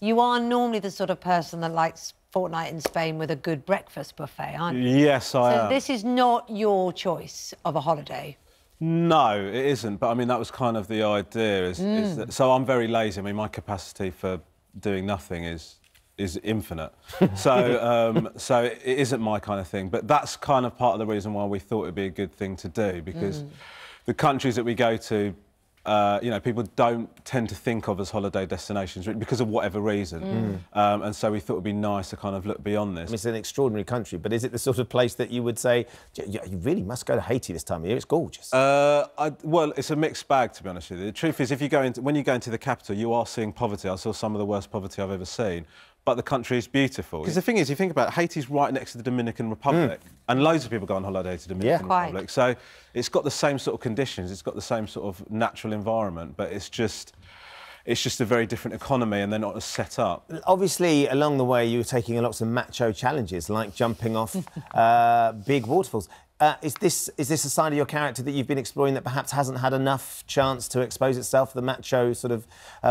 you are normally the sort of person that likes fortnight in Spain with a good breakfast buffet, aren't you? Yes, I am. So this is not your choice of a holiday? No, it isn't. But, I mean, that was kind of the idea. Is that, so I'm very lazy. I mean, my capacity for doing nothing is infinite. So so it isn't my kind of thing. But that's kind of part of the reason why we thought it'd be a good thing to do, because the countries that we go to, you know, people don't tend to think of as holiday destinations because of whatever reason. And so we thought it'd be nice to kind of look beyond this. It's an extraordinary country, but is it the sort of place that you would say, you really must go to Haiti this time of year? It's gorgeous. Well, it's a mixed bag, to be honest with you. The truth is, when you go into the capital, you are seeing poverty. I saw some of the worst poverty I've ever seen. But the country is beautiful. Because the thing is, you think about it, Haiti's right next to the Dominican Republic, and loads of people go on holiday to the Dominican Republic. So it's got the same sort of conditions, it's got the same sort of natural environment, but it's just a very different economy, and they're not as set up. Obviously, along the way, you were taking lots of macho challenges, like jumping off big waterfalls. Is this a side of your character that you've been exploring that perhaps hasn't had enough chance to expose itself, the macho sort of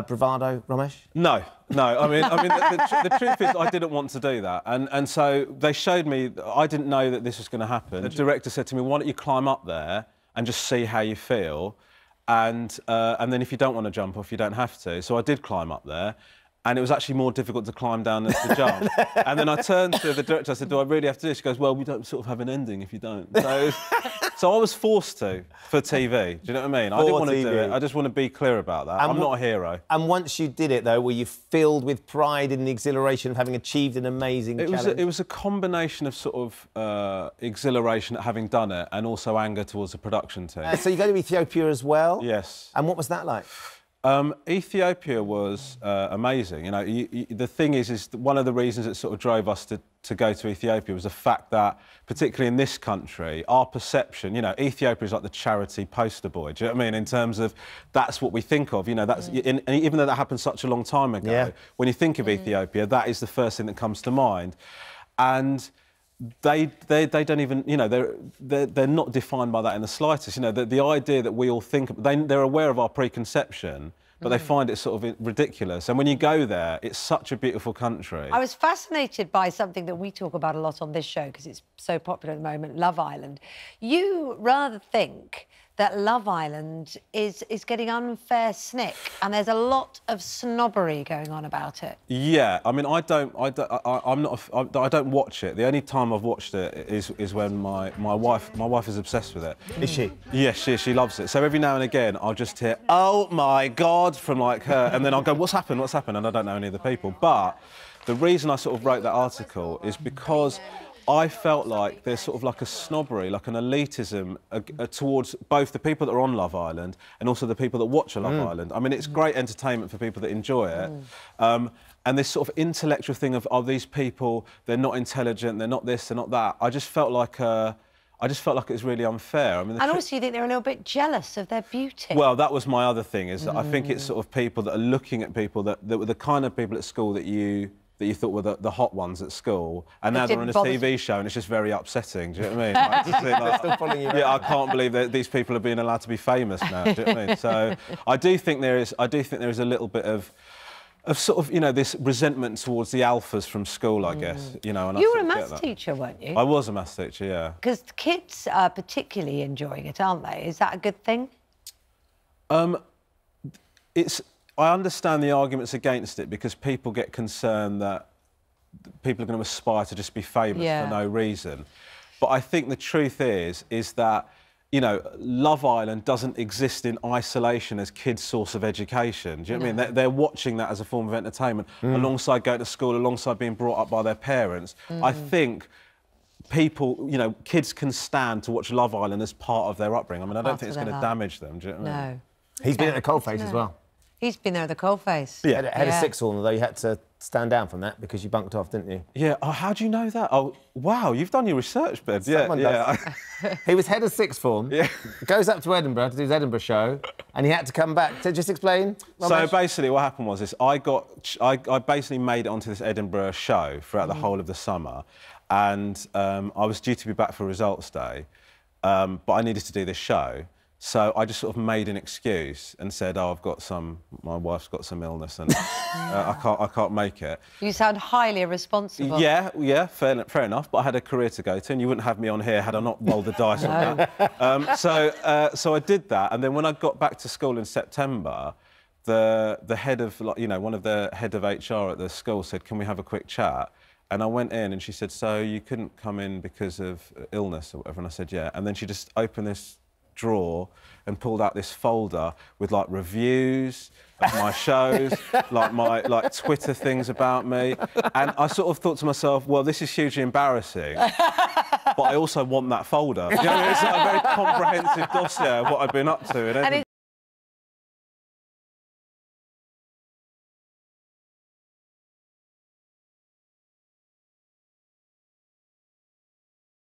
bravado, Romesh? No. I mean, the truth is, I didn't want to do that, and so they showed me. I didn't know that this was going to happen. The director said to me, "Why don't you climb up there and just see how you feel, and then if you don't want to jump off, you don't have to." So I did climb up there. And it was actually more difficult to climb down than to jump. And then I turned to the director, I said, "Do I really have to do this?" She goes, "Well, we don't sort of have an ending if you don't." So I was forced to, for TV. Do you know what I mean? I didn't want to do it. I just want to be clear about that. I'm not a hero. And once you did it, though, were you filled with pride in the exhilaration of having achieved an amazing challenge? It was a combination of sort of exhilaration at having done it and also anger towards the production team. So you go to Ethiopia as well? Yes. And what was that like? Ethiopia was amazing. You know, the thing is one of the reasons that sort of drove us to go to Ethiopia was the fact that, particularly in this country, our perception, you know, Ethiopia is like the charity poster boy. Do you know what I mean? In terms of that's what we think of. You know, that's and even though that happened such a long time ago, when you think of Ethiopia, that is the first thing that comes to mind. And they don't even, you know, they're not defined by that in the slightest. You know, the idea that we all think, they're aware of our preconception, but they find it sort of ridiculous. And when you go there, it's such a beautiful country. I was fascinated by something that we talk about a lot on this show because it's so popular at the moment, Love Island. You rather think that Love Island is getting unfair snick, and there's a lot of snobbery going on about it. Yeah, I mean, I don't watch it. The only time I've watched it is when my wife is obsessed with it. Is she? Yes, she loves it. So every now and again, I'll just hear, "Oh my God," from like her, and then I'll go, "What's happened? What's happened?" And I don't know any of the people. But the reason I sort of wrote that article is because I felt like there's sort of like a snobbery, like an elitism towards both the people that are on Love Island and also the people that watch Love Island. I mean, it's great entertainment for people that enjoy it. And this sort of intellectual thing of, oh, these people, they're not intelligent, they're not this, they're not that. I just felt like it was really unfair. I mean, and also you think they're a little bit jealous of their beauty. Well, that was my other thing, is that I think it's sort of people that are looking at people that were the kind of people at school that you thought were the hot ones at school, and now they're on a TV show, and it's just very upsetting. Do you know what I mean? Like, to see, like, still following you. Yeah, I can't believe that these people are being allowed to be famous now. Do you know what I mean? So I do think there is a little bit of sort of, you know, this resentment towards the alphas from school, I guess. You know, and you were a maths teacher, weren't you? I was a maths teacher, yeah. Because the kids are particularly enjoying it, aren't they? Is that a good thing? I understand the arguments against it because people get concerned that people are going to aspire to just be famous for no reason. But I think the truth is that, you know, Love Island doesn't exist in isolation as kids' source of education. Do you know what I mean? They're watching that as a form of entertainment alongside going to school, alongside being brought up by their parents. I think people, you know, kids can stand to watch Love Island as part of their upbringing. I mean, I don't think it's going to damage them. Do you know what I mean? He's been at the coalface as well. He's been there at the coalface. Yeah. Head of sixth form, although you had to stand down from that because you bunked off, didn't you? Yeah. Oh, how do you know that? Oh, wow, you've done your research, Ben. Yeah. He was head of sixth form. Yeah. Goes up to Edinburgh to do his Edinburgh show, and he had to come back. To just explain, Romesh? So basically, what happened was this: I basically made it onto this Edinburgh show throughout the whole of the summer, and I was due to be back for results day, but I needed to do this show. So I just sort of made an excuse and said, "Oh, my wife's got some illness and I can't make it." You sound highly irresponsible. Yeah, fair enough. But I had a career to go to, and you wouldn't have me on here had I not rolled the dice on that. So I did that, and then when I got back to school in September, the head of, one of the head of HR at the school said, "Can we have a quick chat?" And I went in, and she said, "So you couldn't come in because of illness or whatever?" And I said, "Yeah." And then she just opened this drawer and pulled out this folder with like reviews of my shows, like Twitter things about me, and I sort of thought to myself, well, this is hugely embarrassing, but I also want that folder. You know, it's like a very comprehensive dossier of what I've been up to and everything.